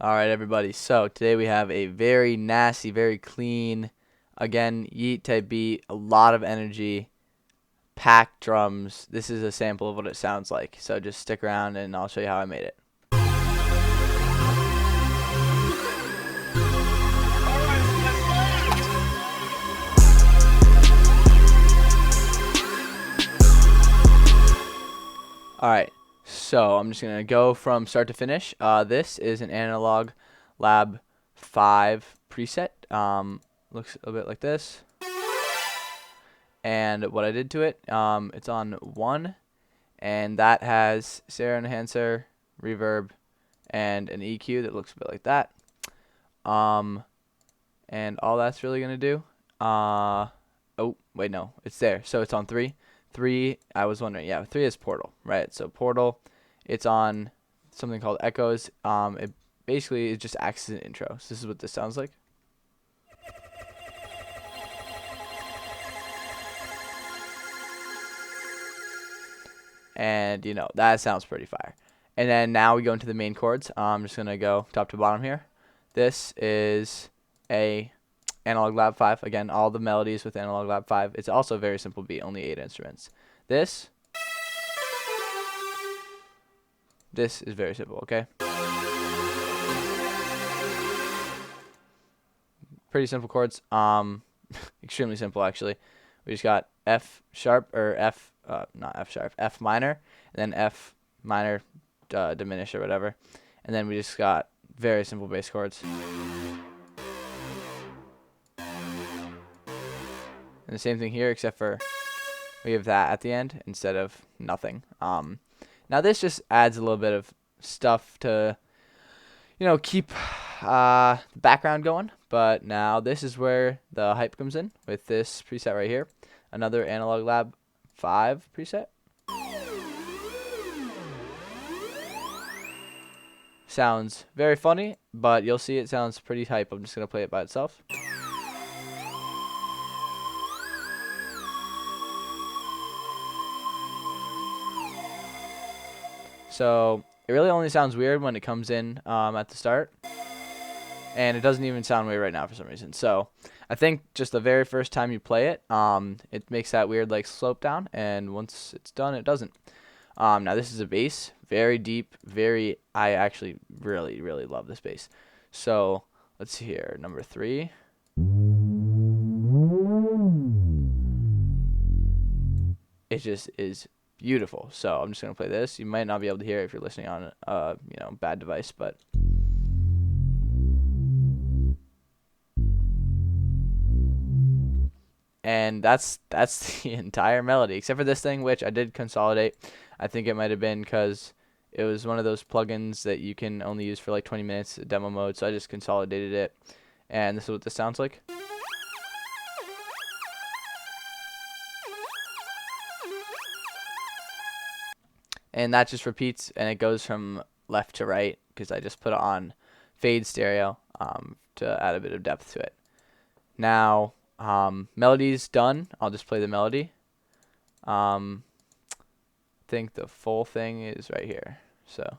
Alright, everybody. So, today we have a very nasty, very clean, again, Yeat type beat, a lot of energy, packed drums. This is a sample of what it sounds like. So, just stick around and I'll show you how I made it. Alright, so I'm just going to go from start to finish. This is an Analog Lab 5 preset. Looks a bit like this. And what I did to it, it's on 1, and that has stereo enhancer, reverb, and an EQ that looks a bit like that. And all that's really going to do, oh, wait, no, it's there. So it's on 3. 3, I was wondering, yeah, 3 is Portal, right? So Portal, it's on something called Echoes. It basically just acts as an intro. So this is what this sounds like. And, you know, that sounds pretty fire. And then now we go into the main chords. I'm just going to go top to bottom here. This is a Analog Lab 5. Again, all the melodies with Analog Lab 5. It's also a very simple beat, only 8 instruments. This is very simple, okay? Pretty simple chords. Extremely simple, actually. We just got F sharp, or not F sharp, F minor, and then F minor diminish or whatever. And then we just got very simple bass chords. And the same thing here, except for we have that at the end instead of nothing. Now this just adds a little bit of stuff to, you know, keep the background going. But now this is where the hype comes in with this preset right here. Another Analog Lab 5 preset. Sounds very funny, but you'll see it sounds pretty hype. I'm just going to play it by itself. So it really only sounds weird when it comes in at the start. And it doesn't even sound weird right now for some reason. So I think just the very first time you play it, it makes that weird like slope down. And once it's done, it doesn't. Now this is a bass, very deep, I actually really, really love this bass. So let's see here, number 3. It just is beautiful. So I'm just gonna play this. You might not be able to hear it if you're listening on you know, bad device, but and that's the entire melody, except for this thing, which I did consolidate. I think it might have been because it was one of those plugins that you can only use for like 20 minutes demo mode, so I just consolidated it, and this is what this sounds like. And that just repeats, and it goes from left to right because I just put it on fade stereo to add a bit of depth to it. Now melody's done. I'll just play the melody. I think the full thing is right here. So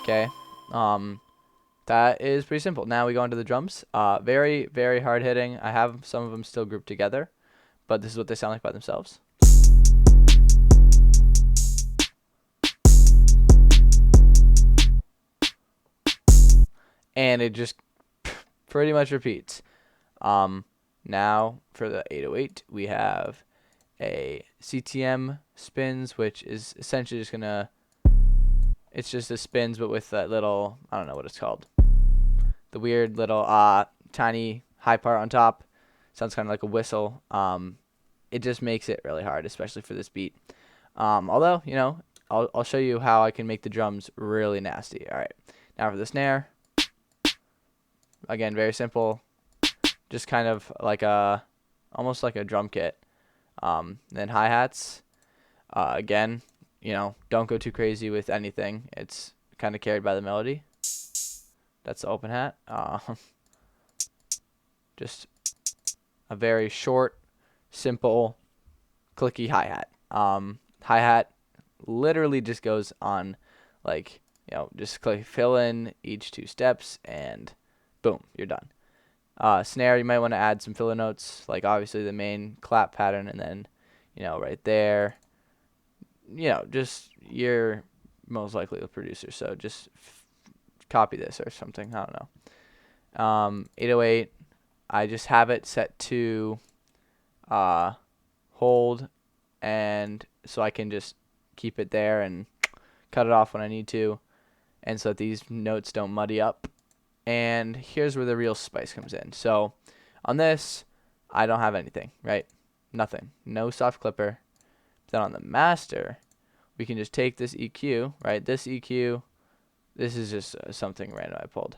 okay. That is pretty simple. Now we go into the drums. Very, very hard hitting. I have some of them still grouped together, but this is what they sound like by themselves. And it just pretty much repeats. Now for the 808, we have a CTM spins, which is essentially just gonna, it's just a spins, but with that little, I don't know what it's called, the weird little tiny high part on top. Sounds kind of like a whistle. It just makes it really hard, especially for this beat. Although, you know, I'll show you how I can make the drums really nasty. All right, now for the snare. Again, very simple, just kind of like almost like a drum kit. Then hi-hats, again, you know, don't go too crazy with anything. It's kind of carried by the melody. That's the open hat. Just a very short, simple clicky hi-hat. Hi-hat literally just goes on, like, just fill in each 2 steps, and boom, you're done. Snare, you might want to add some filler notes, like obviously the main clap pattern, and then, right there, just you're most likely a producer, so just copy this or something. I don't know. 808, I just have it set to hold, and so I can just keep it there and cut it off when I need to, and so that these notes don't muddy up. And here's where the real spice comes in. So on this, I don't have anything, right? Nothing. No soft clipper. Then on the master, we can just take this EQ, right? This EQ, this is just something random I pulled.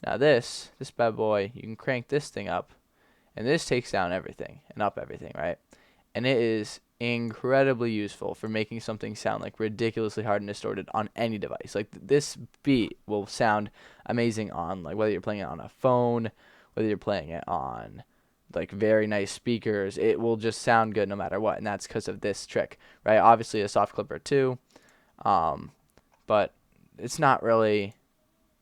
Now this bad boy, you can crank this thing up, and this takes down everything and up everything, right? And it is incredibly useful for making something sound like ridiculously hard and distorted on any device. Like this beat will sound amazing on, like, whether you're playing it on a phone, whether you're playing it on like very nice speakers, it will just sound good no matter what, and that's because of this trick, right? Obviously a soft clipper too, but it's not really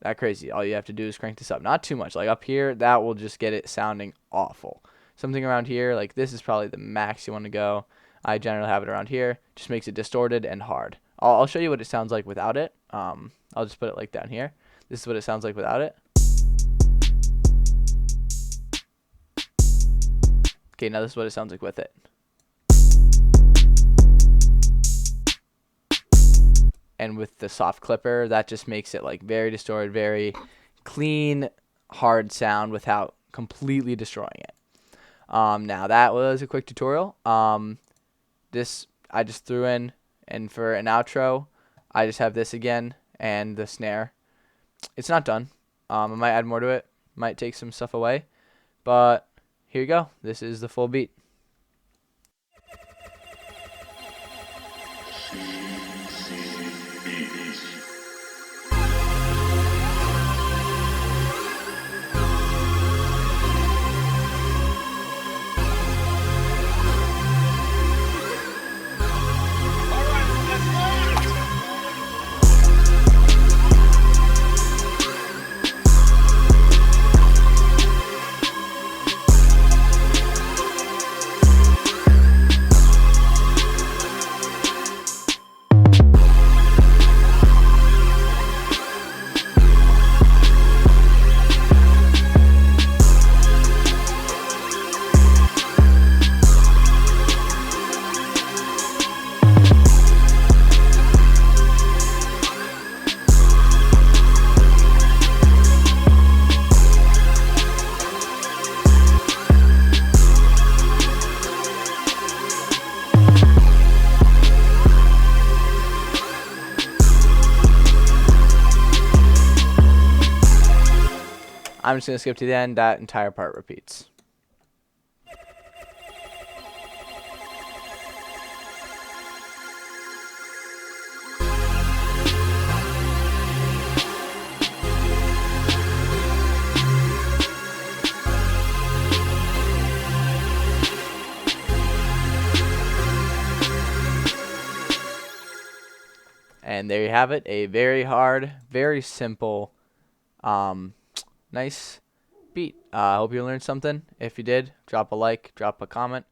that crazy. All you have to do is crank this up, not too much. Like up here, that will just get it sounding awful. Something around here, like this is probably the max you want to go. I generally have it around here. Just makes it distorted and hard. I'll show you what it sounds like without it. I'll just put it like down here. This is what it sounds like without it. Okay, now this is what it sounds like with it. And with the soft clipper, that just makes it like very distorted, very clean, hard sound without completely destroying it. Now that was a quick tutorial. This I just threw in, and for an outro, I just have this again and the snare. It's not done. I might add more to it, might take some stuff away, but here you go. This is the full beat. I'm just going to skip to the end. That entire part repeats. And there you have it. A very hard, very simple, nice beat. I hope you learned something. If you did, drop a like, drop a comment.